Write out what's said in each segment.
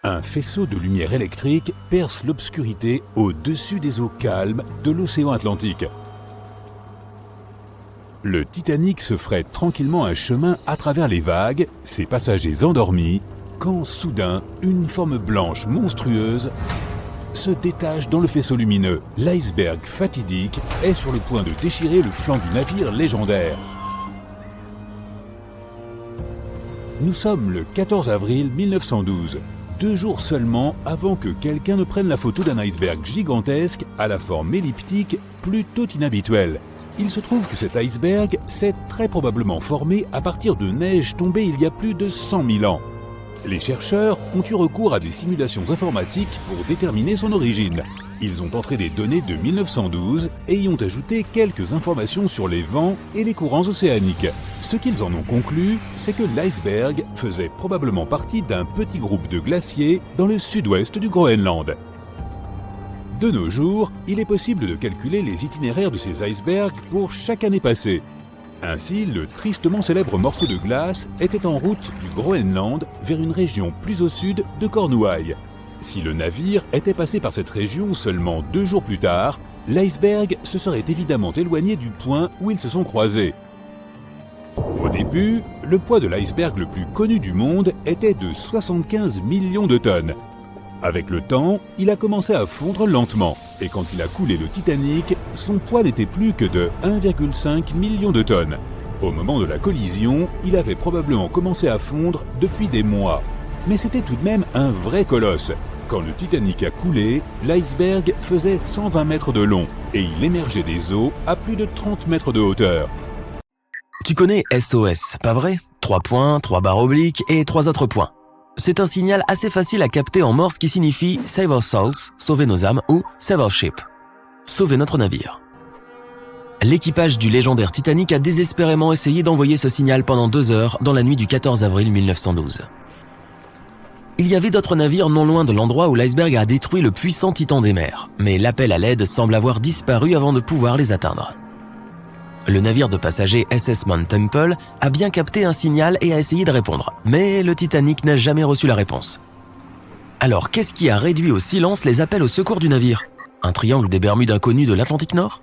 Un faisceau de lumière électrique perce l'obscurité au-dessus des eaux calmes de l'océan Atlantique. Le Titanic se ferait tranquillement un chemin à travers les vagues, ses passagers endormis, quand soudain, une forme blanche monstrueuse se détache dans le faisceau lumineux. L'iceberg fatidique est sur le point de déchirer le flanc du navire légendaire. Nous sommes le 14 avril 1912, 2 jours seulement avant que quelqu'un ne prenne la photo d'un iceberg gigantesque à la forme elliptique plutôt inhabituelle. Il se trouve que cet iceberg s'est très probablement formé à partir de neige tombée il y a plus de 100 000 ans. Les chercheurs ont eu recours à des simulations informatiques pour déterminer son origine. Ils ont entré des données de 1912 et y ont ajouté quelques informations sur les vents et les courants océaniques. Ce qu'ils en ont conclu, c'est que l'iceberg faisait probablement partie d'un petit groupe de glaciers dans le sud-ouest du Groenland. De nos jours, il est possible de calculer les itinéraires de ces icebergs pour chaque année passée. Ainsi, le tristement célèbre morceau de glace était en route du Groenland vers une région plus au sud de Cornouailles. Si le navire était passé par cette région seulement 2 jours plus tard, l'iceberg se serait évidemment éloigné du point où ils se sont croisés. Au début, le poids de l'iceberg le plus connu du monde était de 75 millions de tonnes. Avec le temps, il a commencé à fondre lentement, et quand il a coulé le Titanic, son poids n'était plus que de 1,5 million de tonnes. Au moment de la collision, il avait probablement commencé à fondre depuis des mois. Mais c'était tout de même un vrai colosse. Quand le Titanic a coulé, l'iceberg faisait 120 mètres de long, et il émergeait des eaux à plus de 30 mètres de hauteur. Tu connais SOS, pas vrai? 3 points, 3 barres obliques et 3 autres points. C'est un signal assez facile à capter en morse qui signifie « Save our souls », sauver nos âmes, ou « Save our ship », sauver notre navire. L'équipage du légendaire Titanic a désespérément essayé d'envoyer ce signal pendant 2 heures dans la nuit du 14 avril 1912. Il y avait d'autres navires non loin de l'endroit où l'iceberg a détruit le puissant titan des mers, mais l'appel à l'aide semble avoir disparu avant de pouvoir les atteindre. Le navire de passagers SS Mount Temple a bien capté un signal et a essayé de répondre, mais le Titanic n'a jamais reçu la réponse. Alors, qu'est-ce qui a réduit au silence les appels au secours du navire? Un triangle des Bermudes inconnu de l'Atlantique Nord?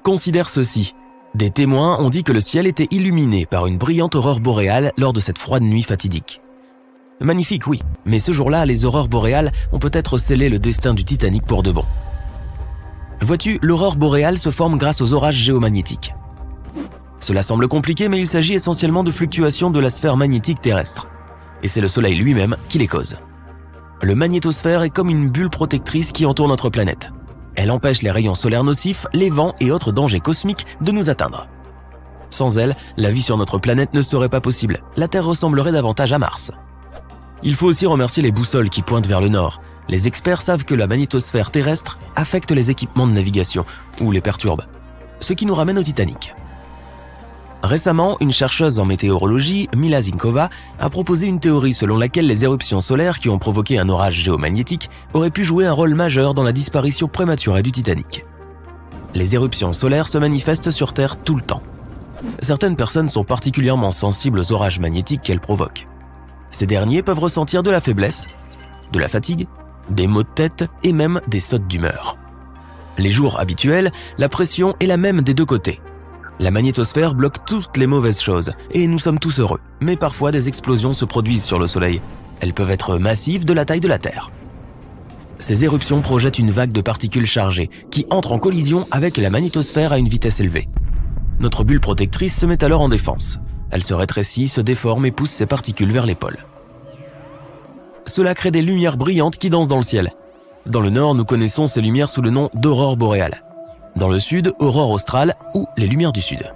Considère ceci. Des témoins ont dit que le ciel était illuminé par une brillante aurore boréale lors de cette froide nuit fatidique. Magnifique, oui, mais ce jour-là, les aurores boréales ont peut-être scellé le destin du Titanic pour de bon. Vois-tu, l'aurore boréale se forme grâce aux orages géomagnétiques. Cela semble compliqué, mais il s'agit essentiellement de fluctuations de la sphère magnétique terrestre. Et c'est le Soleil lui-même qui les cause. Le magnétosphère est comme une bulle protectrice qui entoure notre planète. Elle empêche les rayons solaires nocifs, les vents et autres dangers cosmiques de nous atteindre. Sans elle, la vie sur notre planète ne serait pas possible. La Terre ressemblerait davantage à Mars. Il faut aussi remercier les boussoles qui pointent vers le nord. Les experts savent que la magnétosphère terrestre affecte les équipements de navigation, ou les perturbe. Ce qui nous ramène au Titanic. Récemment, une chercheuse en météorologie, Mila Zinkova, a proposé une théorie selon laquelle les éruptions solaires qui ont provoqué un orage géomagnétique auraient pu jouer un rôle majeur dans la disparition prématurée du Titanic. Les éruptions solaires se manifestent sur Terre tout le temps. Certaines personnes sont particulièrement sensibles aux orages magnétiques qu'elles provoquent. Ces derniers peuvent ressentir de la faiblesse, de la fatigue, des maux de tête et même des sautes d'humeur. Les jours habituels, la pression est la même des deux côtés. La magnétosphère bloque toutes les mauvaises choses et nous sommes tous heureux. Mais parfois des explosions se produisent sur le Soleil. Elles peuvent être massives de la taille de la Terre. Ces éruptions projettent une vague de particules chargées qui entrent en collision avec la magnétosphère à une vitesse élevée. Notre bulle protectrice se met alors en défense. Elle se rétrécit, se déforme et pousse ces particules vers les pôles. Cela crée des lumières brillantes qui dansent dans le ciel. Dans le nord, nous connaissons ces lumières sous le nom d'aurore boréale. Dans le sud, aurore australe ou les lumières du sud.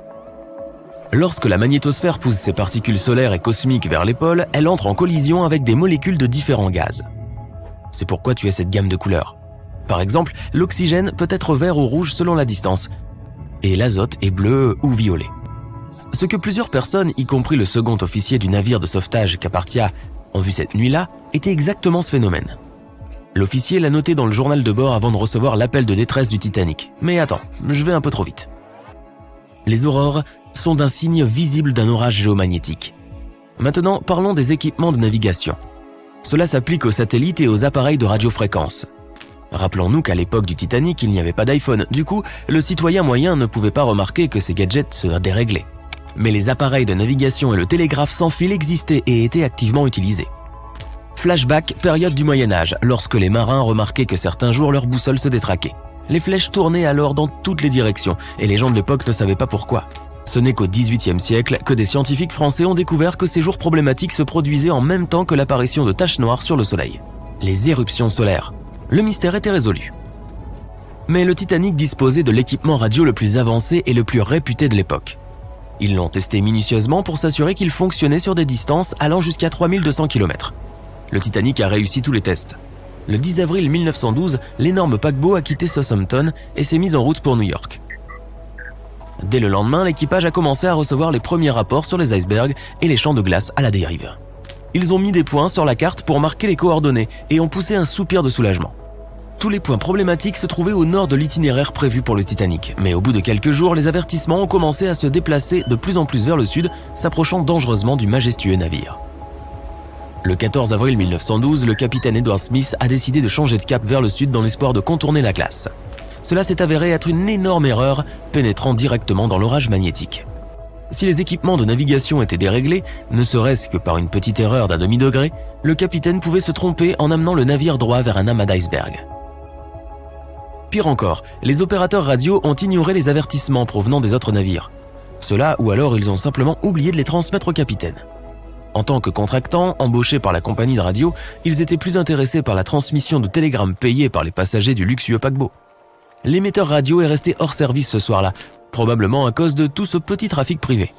Lorsque la magnétosphère pousse ces particules solaires et cosmiques vers les pôles, elle entre en collision avec des molécules de différents gaz. C'est pourquoi tu as cette gamme de couleurs. Par exemple, l'oxygène peut être vert ou rouge selon la distance, et l'azote est bleu ou violet. Ce que plusieurs personnes, y compris le second officier du navire de sauvetage Carpathia, ont vu cette nuit-là, était exactement ce phénomène. L'officier l'a noté dans le journal de bord avant de recevoir l'appel de détresse du Titanic. Mais attends, je vais un peu trop vite. Les aurores sont d'un signe visible d'un orage géomagnétique. Maintenant, parlons des équipements de navigation. Cela s'applique aux satellites et aux appareils de radiofréquence. Rappelons-nous qu'à l'époque du Titanic, il n'y avait pas d'iPhone. Du coup, le citoyen moyen ne pouvait pas remarquer que ces gadgets se déréglaient. Mais les appareils de navigation et le télégraphe sans fil existaient et étaient activement utilisés. Flashback, période du Moyen-Âge, lorsque les marins remarquaient que certains jours leur boussole se détraquait. Les flèches tournaient alors dans toutes les directions et les gens de l'époque ne savaient pas pourquoi. Ce n'est qu'au XVIIIe siècle que des scientifiques français ont découvert que ces jours problématiques se produisaient en même temps que l'apparition de taches noires sur le Soleil. Les éruptions solaires. Le mystère était résolu. Mais le Titanic disposait de l'équipement radio le plus avancé et le plus réputé de l'époque. Ils l'ont testé minutieusement pour s'assurer qu'il fonctionnait sur des distances allant jusqu'à 3200 km. Le Titanic a réussi tous les tests. Le 10 avril 1912, l'énorme paquebot a quitté Southampton et s'est mis en route pour New York. Dès le lendemain, l'équipage a commencé à recevoir les premiers rapports sur les icebergs et les champs de glace à la dérive. Ils ont mis des points sur la carte pour marquer les coordonnées et ont poussé un soupir de soulagement. Tous les points problématiques se trouvaient au nord de l'itinéraire prévu pour le Titanic, mais au bout de quelques jours, les avertissements ont commencé à se déplacer de plus en plus vers le sud, s'approchant dangereusement du majestueux navire. Le 14 avril 1912, le capitaine Edward Smith a décidé de changer de cap vers le sud dans l'espoir de contourner la glace. Cela s'est avéré être une énorme erreur, pénétrant directement dans l'orage magnétique. Si les équipements de navigation étaient déréglés, ne serait-ce que par une petite erreur d'un demi-degré, le capitaine pouvait se tromper en amenant le navire droit vers un amas d'iceberg. Pire encore, les opérateurs radio ont ignoré les avertissements provenant des autres navires. Cela ou alors ils ont simplement oublié de les transmettre au capitaine. En tant que contractants, embauchés par la compagnie de radio, ils étaient plus intéressés par la transmission de télégrammes payés par les passagers du luxueux paquebot. L'émetteur radio est resté hors service ce soir-là, probablement à cause de tout ce petit trafic privé.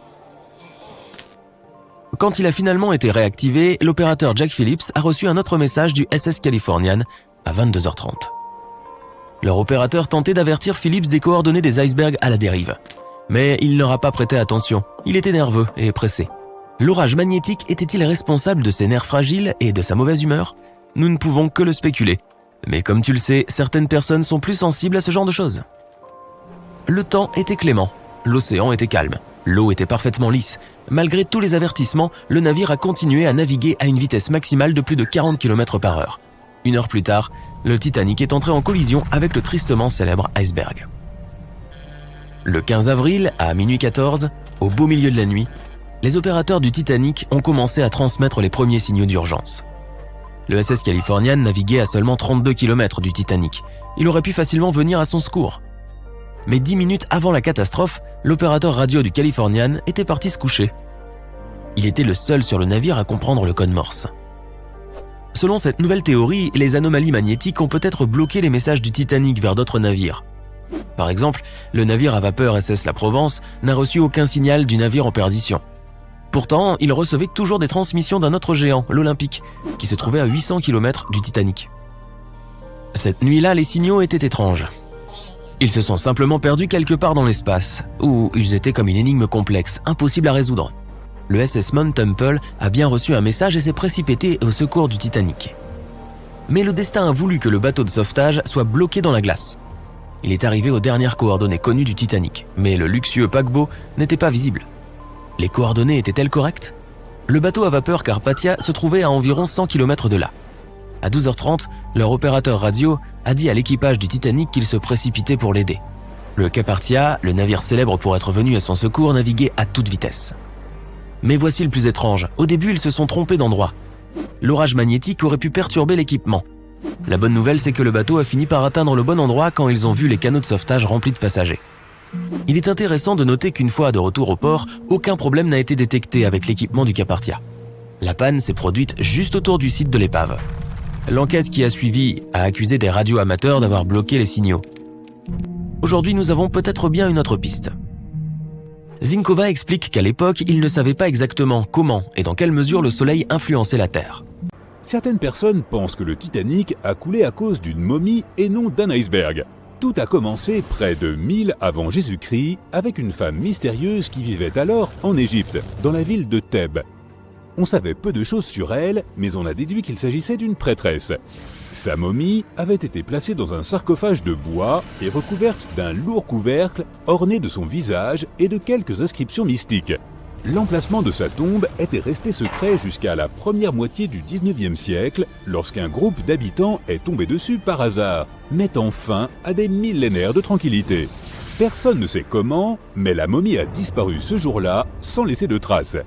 Quand il a finalement été réactivé, l'opérateur Jack Phillips a reçu un autre message du SS Californian à 22h30. Leur opérateur tentait d'avertir Phillips des coordonnées des icebergs à la dérive. Mais il n'aura pas prêté attention, il était nerveux et pressé. L'orage magnétique était-il responsable de ses nerfs fragiles et de sa mauvaise humeur ? Nous ne pouvons que le spéculer. Mais comme tu le sais, certaines personnes sont plus sensibles à ce genre de choses. Le temps était clément, l'océan était calme, l'eau était parfaitement lisse. Malgré tous les avertissements, le navire a continué à naviguer à une vitesse maximale de plus de 40 km/h. Une heure plus tard, le Titanic est entré en collision avec le tristement célèbre iceberg. Le 15 avril, à minuit 14, au beau milieu de la nuit, les opérateurs du Titanic ont commencé à transmettre les premiers signaux d'urgence. Le SS Californian naviguait à seulement 32 km du Titanic. Il aurait pu facilement venir à son secours. Mais 10 minutes avant la catastrophe, l'opérateur radio du Californian était parti se coucher. Il était le seul sur le navire à comprendre le code Morse. Selon cette nouvelle théorie, les anomalies magnétiques ont peut-être bloqué les messages du Titanic vers d'autres navires. Par exemple, le navire à vapeur SS La Provence n'a reçu aucun signal du navire en perdition. Pourtant, il recevait toujours des transmissions d'un autre géant, l'Olympique, qui se trouvait à 800 km du Titanic. Cette nuit-là, les signaux étaient étranges. Ils se sont simplement perdus quelque part dans l'espace, ou ils étaient comme une énigme complexe, impossible à résoudre. Le SS Mount Temple a bien reçu un message et s'est précipité au secours du Titanic. Mais le destin a voulu que le bateau de sauvetage soit bloqué dans la glace. Il est arrivé aux dernières coordonnées connues du Titanic, mais le luxueux paquebot n'était pas visible. Les coordonnées étaient-elles correctes ? Le bateau à vapeur Carpathia se trouvait à environ 100 km de là. À 12h30, leur opérateur radio a dit à l'équipage du Titanic qu'il se précipitait pour l'aider. Le Carpathia, le navire célèbre pour être venu à son secours, naviguait à toute vitesse. Mais voici le plus étrange, au début ils se sont trompés d'endroit. L'orage magnétique aurait pu perturber l'équipement. La bonne nouvelle, c'est que le bateau a fini par atteindre le bon endroit quand ils ont vu les canaux de sauvetage remplis de passagers. Il est intéressant de noter qu'une fois de retour au port, aucun problème n'a été détecté avec l'équipement du Carpathia. La panne s'est produite juste autour du site de l'épave. L'enquête qui a suivi a accusé des radioamateurs d'avoir bloqué les signaux. Aujourd'hui, nous avons peut-être bien une autre piste. Zinkova explique qu'à l'époque, il ne savait pas exactement comment et dans quelle mesure le Soleil influençait la Terre. Certaines personnes pensent que le Titanic a coulé à cause d'une momie et non d'un iceberg. Tout a commencé près de 1000 avant Jésus-Christ avec une femme mystérieuse qui vivait alors en Égypte, dans la ville de Thèbes. On savait peu de choses sur elle, mais on a déduit qu'il s'agissait d'une prêtresse. Sa momie avait été placée dans un sarcophage de bois et recouverte d'un lourd couvercle orné de son visage et de quelques inscriptions mystiques. L'emplacement de sa tombe était resté secret jusqu'à la première moitié du 19e siècle, lorsqu'un groupe d'habitants est tombé dessus par hasard, mettant fin à des millénaires de tranquillité. Personne ne sait comment, mais la momie a disparu ce jour-là sans laisser de traces.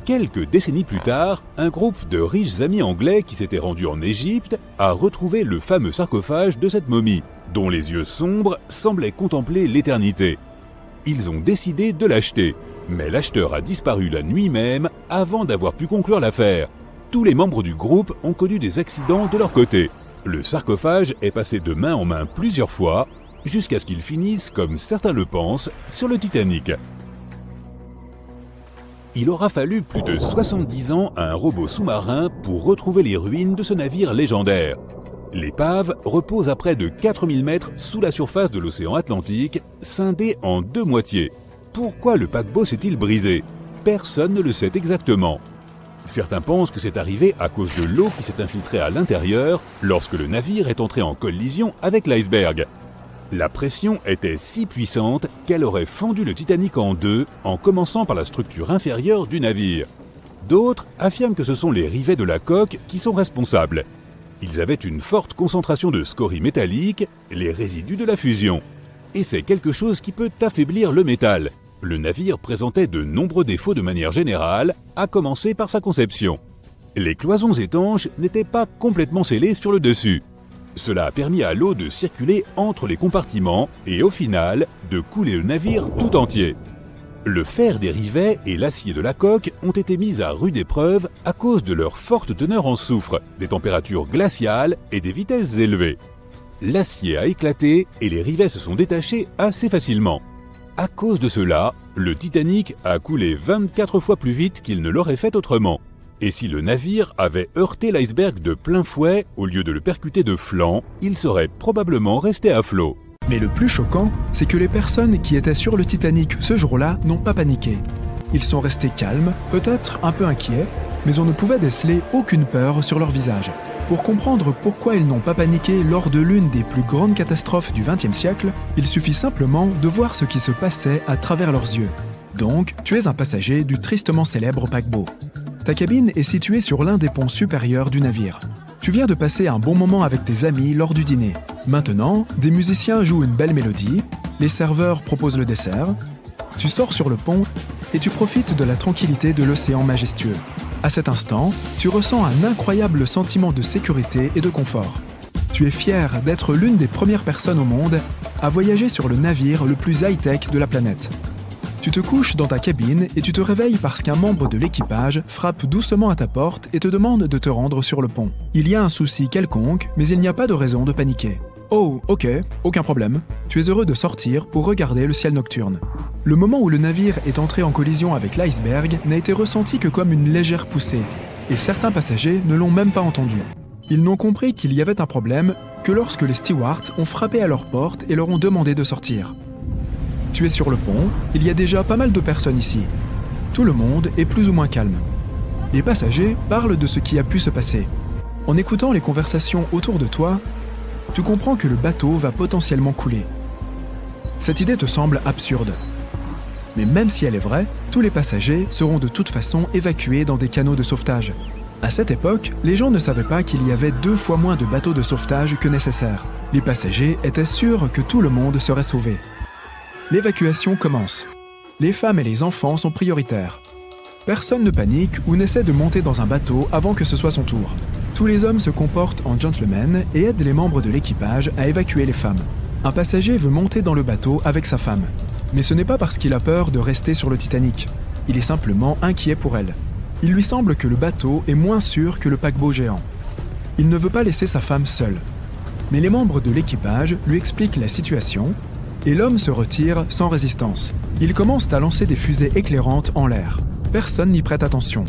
Quelques décennies plus tard, un groupe de riches amis anglais qui s'étaient rendus en Égypte a retrouvé le fameux sarcophage de cette momie, dont les yeux sombres semblaient contempler l'éternité. Ils ont décidé de l'acheter, mais l'acheteur a disparu la nuit même avant d'avoir pu conclure l'affaire. Tous les membres du groupe ont connu des accidents de leur côté. Le sarcophage est passé de main en main plusieurs fois, jusqu'à ce qu'il finisse, comme certains le pensent, sur le Titanic. Il aura fallu plus de 70 ans à un robot sous-marin pour retrouver les ruines de ce navire légendaire. L'épave repose à près de 4000 mètres sous la surface de l'océan Atlantique, scindée en deux moitiés. Pourquoi le paquebot s'est-il brisé? Personne ne le sait exactement. Certains pensent que c'est arrivé à cause de l'eau qui s'est infiltrée à l'intérieur lorsque le navire est entré en collision avec l'iceberg. La pression était si puissante qu'elle aurait fendu le Titanic en deux en commençant par la structure inférieure du navire. D'autres affirment que ce sont les rivets de la coque qui sont responsables. Ils avaient une forte concentration de scories métalliques, les résidus de la fusion. Et c'est quelque chose qui peut affaiblir le métal. Le navire présentait de nombreux défauts de manière générale, à commencer par sa conception. Les cloisons étanches n'étaient pas complètement scellées sur le dessus. Cela a permis à l'eau de circuler entre les compartiments et au final, de couler le navire tout entier. Le fer des rivets et l'acier de la coque ont été mis à rude épreuve à cause de leur forte teneur en soufre, des températures glaciales et des vitesses élevées. L'acier a éclaté et les rivets se sont détachés assez facilement. À cause de cela, le Titanic a coulé 24 fois plus vite qu'il ne l'aurait fait autrement. Et si le navire avait heurté l'iceberg de plein fouet au lieu de le percuter de flanc, il serait probablement resté à flot. Mais le plus choquant, c'est que les personnes qui étaient sur le Titanic ce jour-là n'ont pas paniqué. Ils sont restés calmes, peut-être un peu inquiets, mais on ne pouvait déceler aucune peur sur leur visage. Pour comprendre pourquoi ils n'ont pas paniqué lors de l'une des plus grandes catastrophes du XXe siècle, il suffit simplement de voir ce qui se passait à travers leurs yeux. Donc, tu es un passager du tristement célèbre paquebot. Ta cabine est située sur l'un des ponts supérieurs du navire. Tu viens de passer un bon moment avec tes amis lors du dîner. Maintenant, des musiciens jouent une belle mélodie, les serveurs proposent le dessert, tu sors sur le pont et tu profites de la tranquillité de l'océan majestueux. À cet instant, tu ressens un incroyable sentiment de sécurité et de confort. Tu es fier d'être l'une des premières personnes au monde à voyager sur le navire le plus high-tech de la planète. Tu te couches dans ta cabine et tu te réveilles parce qu'un membre de l'équipage frappe doucement à ta porte et te demande de te rendre sur le pont. Il y a un souci quelconque, mais il n'y a pas de raison de paniquer. Oh, ok, aucun problème. Tu es heureux de sortir pour regarder le ciel nocturne. Le moment où le navire est entré en collision avec l'iceberg n'a été ressenti que comme une légère poussée, et certains passagers ne l'ont même pas entendu. Ils n'ont compris qu'il y avait un problème que lorsque les stewards ont frappé à leur porte et leur ont demandé de sortir. Tu es sur le pont, il y a déjà pas mal de personnes ici. Tout le monde est plus ou moins calme. Les passagers parlent de ce qui a pu se passer. En écoutant les conversations autour de toi, tu comprends que le bateau va potentiellement couler. Cette idée te semble absurde. Mais même si elle est vraie, tous les passagers seront de toute façon évacués dans des canaux de sauvetage. À cette époque, les gens ne savaient pas qu'il y avait 2 fois moins de bateaux de sauvetage que nécessaire. Les passagers étaient sûrs que tout le monde serait sauvé. L'évacuation commence. Les femmes et les enfants sont prioritaires. Personne ne panique ou n'essaie de monter dans un bateau avant que ce soit son tour. Tous les hommes se comportent en gentlemen et aident les membres de l'équipage à évacuer les femmes. Un passager veut monter dans le bateau avec sa femme. Mais ce n'est pas parce qu'il a peur de rester sur le Titanic. Il est simplement inquiet pour elle. Il lui semble que le bateau est moins sûr que le paquebot géant. Il ne veut pas laisser sa femme seule. Mais les membres de l'équipage lui expliquent la situation et l'homme se retire sans résistance. Ils commencent à lancer des fusées éclairantes en l'air. Personne n'y prête attention.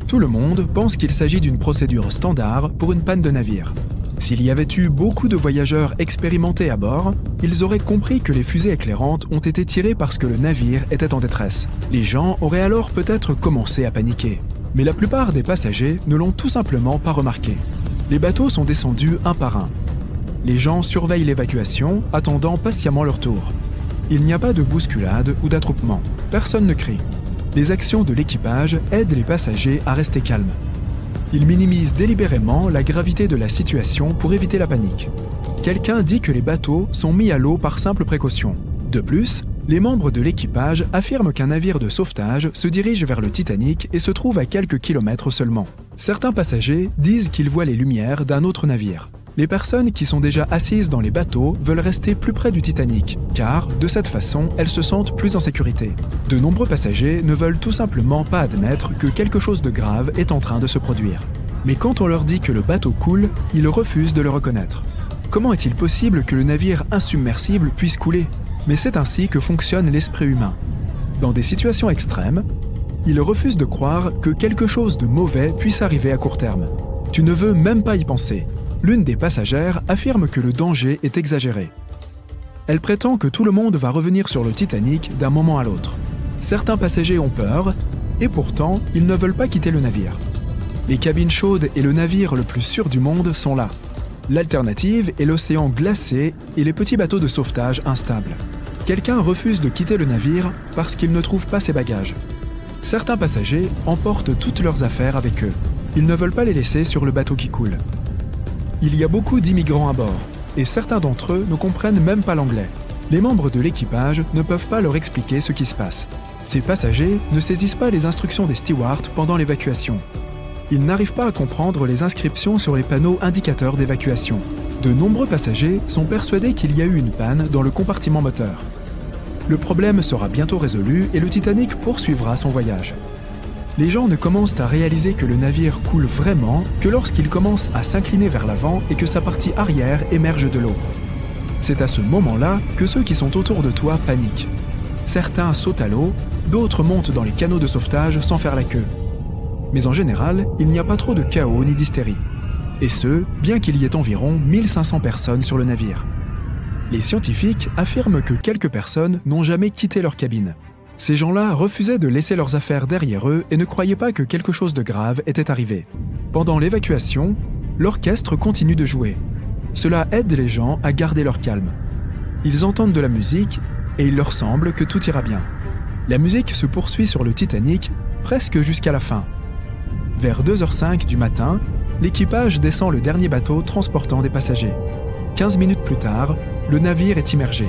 Tout le monde pense qu'il s'agit d'une procédure standard pour une panne de navire. S'il y avait eu beaucoup de voyageurs expérimentés à bord, ils auraient compris que les fusées éclairantes ont été tirées parce que le navire était en détresse. Les gens auraient alors peut-être commencé à paniquer. Mais la plupart des passagers ne l'ont tout simplement pas remarqué. Les bateaux sont descendus un par un. Les gens surveillent l'évacuation, attendant patiemment leur tour. Il n'y a pas de bousculade ou d'attroupement. Personne ne crie. Les actions de l'équipage aident les passagers à rester calmes. Ils minimisent délibérément la gravité de la situation pour éviter la panique. Quelqu'un dit que les bateaux sont mis à l'eau par simple précaution. De plus, les membres de l'équipage affirment qu'un navire de sauvetage se dirige vers le Titanic et se trouve à quelques kilomètres seulement. Certains passagers disent qu'ils voient les lumières d'un autre navire. Les personnes qui sont déjà assises dans les bateaux veulent rester plus près du Titanic, car, de cette façon, elles se sentent plus en sécurité. De nombreux passagers ne veulent tout simplement pas admettre que quelque chose de grave est en train de se produire. Mais quand on leur dit que le bateau coule, ils refusent de le reconnaître. Comment est-il possible que le navire insubmersible puisse couler ? Mais c'est ainsi que fonctionne l'esprit humain. Dans des situations extrêmes, ils refusent de croire que quelque chose de mauvais puisse arriver à court terme. Tu ne veux même pas y penser. L'une des passagères affirme que le danger est exagéré. Elle prétend que tout le monde va revenir sur le Titanic d'un moment à l'autre. Certains passagers ont peur, et pourtant, ils ne veulent pas quitter le navire. Les cabines chaudes et le navire le plus sûr du monde sont là. L'alternative est l'océan glacé et les petits bateaux de sauvetage instables. Quelqu'un refuse de quitter le navire parce qu'il ne trouve pas ses bagages. Certains passagers emportent toutes leurs affaires avec eux. Ils ne veulent pas les laisser sur le bateau qui coule. Il y a beaucoup d'immigrants à bord, et certains d'entre eux ne comprennent même pas l'anglais. Les membres de l'équipage ne peuvent pas leur expliquer ce qui se passe. Ces passagers ne saisissent pas les instructions des stewards pendant l'évacuation. Ils n'arrivent pas à comprendre les inscriptions sur les panneaux indicateurs d'évacuation. De nombreux passagers sont persuadés qu'il y a eu une panne dans le compartiment moteur. Le problème sera bientôt résolu et le Titanic poursuivra son voyage. Les gens ne commencent à réaliser que le navire coule vraiment que lorsqu'il commence à s'incliner vers l'avant et que sa partie arrière émerge de l'eau. C'est à ce moment-là que ceux qui sont autour de toi paniquent. Certains sautent à l'eau, d'autres montent dans les canots de sauvetage sans faire la queue. Mais en général, il n'y a pas trop de chaos ni d'hystérie. Et ce, bien qu'il y ait environ 1500 personnes sur le navire. Les scientifiques affirment que quelques personnes n'ont jamais quitté leur cabine. Ces gens-là refusaient de laisser leurs affaires derrière eux et ne croyaient pas que quelque chose de grave était arrivé. Pendant l'évacuation, l'orchestre continue de jouer. Cela aide les gens à garder leur calme. Ils entendent de la musique et il leur semble que tout ira bien. La musique se poursuit sur le Titanic presque jusqu'à la fin. Vers 2h05 du matin, l'équipage descend le dernier bateau transportant des passagers. 15 minutes plus tard, le navire est immergé.